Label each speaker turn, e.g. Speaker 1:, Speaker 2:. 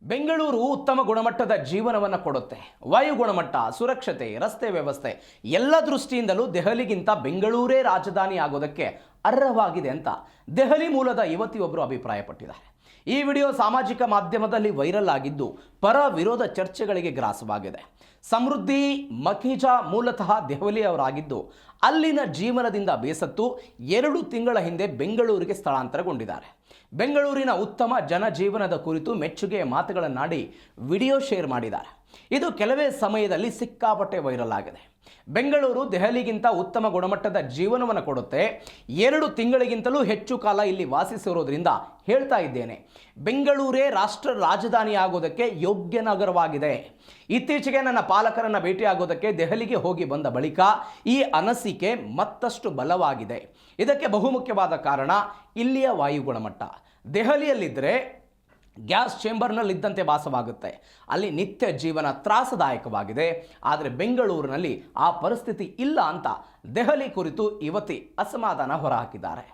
Speaker 1: ಬೆಂಗಳೂರು ಉತ್ತಮ ಗುಣಮಟ್ಟದ ಜೀವನವನ್ನು ಕೊಡುತ್ತೆ. ವಾಯು ಗುಣಮಟ್ಟ, ಸುರಕ್ಷತೆ, ರಸ್ತೆ ವ್ಯವಸ್ಥೆ ಎಲ್ಲ ದೃಷ್ಟಿಯಿಂದಲೂ ದೆಹಲಿಗಿಂತ ಬೆಂಗಳೂರೇ ರಾಜಧಾನಿ ಆಗೋದಕ್ಕೆ ಅರ್ಹವಾಗಿದೆ ಅಂತ ದೆಹಲಿ ಮೂಲದ ಯುವತಿಯೊಬ್ಬರು ಅಭಿಪ್ರಾಯಪಟ್ಟಿದ್ದಾರೆ. ಈ ವಿಡಿಯೋ ಸಾಮಾಜಿಕ ಮಾಧ್ಯಮದಲ್ಲಿ ವೈರಲ್ ಆಗಿದ್ದು ಪರ ವಿರೋಧ ಚರ್ಚೆಗಳಿಗೆ ಗ್ರಾಸವಾಗಿದೆ. ಸಮೃದ್ಧಿ ಮಖೀಜಾ ಮೂಲತಃ ದೆಹಲಿಯವರಾಗಿದ್ದು ಅಲ್ಲಿನ ಜೀವನದಿಂದ ಬೇಸತ್ತು 2 ತಿಂಗಳ ಹಿಂದೆ ಬೆಂಗಳೂರಿಗೆ ಸ್ಥಳಾಂತರಗೊಂಡಿದ್ದಾರೆ. ಬೆಂಗಳೂರಿನ ಉತ್ತಮ ಜನಜೀವನದ ಕುರಿತು ಮೆಚ್ಚುಗೆಯ ಮಾತುಗಳನ್ನಾಡಿ ವಿಡಿಯೋ ಶೇರ್ ಮಾಡಿದ್ದಾರೆ. ಇದು ಕೆಲವೇ ಸಮಯದಲ್ಲಿ ಸಿಕ್ಕಾಪಟ್ಟೆ ವೈರಲ್ ಆಗಿದೆ. ಬೆಂಗಳೂರು ದೆಹಲಿಗಿಂತ ಉತ್ತಮ ಗುಣಮಟ್ಟದ ಜೀವನವನ್ನು ಕೊಡುತ್ತೆ. 2 ತಿಂಗಳಿಗಿಂತಲೂ ಹೆಚ್ಚು ಕಾಲ ಇಲ್ಲಿ ವಾಸಿಸಿರೋದ್ರಿಂದ ಹೇಳ್ತಾ ಇದ್ದೇನೆ, ಬೆಂಗಳೂರೇ ರಾಷ್ಟ್ರ ರಾಜಧಾನಿ ಆಗೋದಕ್ಕೆ ಯೋಗ್ಯ ನಗರವಾಗಿದೆ. ಇತ್ತೀಚೆಗೆ ನನ್ನ ಪಾಲಕರನ್ನು ಭೇಟಿಯಾಗೋದಕ್ಕೆ ದೆಹಲಿಗೆ ಹೋಗಿ ಬಂದ ಬಳಿಕ ಈ ಅನಿಸಿಕೆ ಮತ್ತಷ್ಟು ಬಲವಾಗಿದೆ. ಇದಕ್ಕೆ ಬಹುಮುಖ್ಯವಾದ ಕಾರಣ ಇಲ್ಲಿಯ ವಾಯು ಗುಣಮಟ್ಟ. ದೆಹಲಿಯಲ್ಲಿದ್ದರೆ ಗ್ಯಾಸ್ ಚೇಂಬರ್ನಲ್ಲಿದ್ದಂತೆ ಭಾಸವಾಗುತ್ತೆ. ಅಲ್ಲಿ ನಿತ್ಯ ಜೀವನ ತ್ರಾಸದಾಯಕವಾಗಿದೆ. ಆದರೆ ಬೆಂಗಳೂರಿನಲ್ಲಿ ಆ ಪರಿಸ್ಥಿತಿ ಇಲ್ಲ ಅಂತ ದೆಹಲಿ ಕುರಿತು ಯುವತಿ ಅಸಮಾಧಾನ ಹೊರಹಾಕಿದ್ದಾರೆ.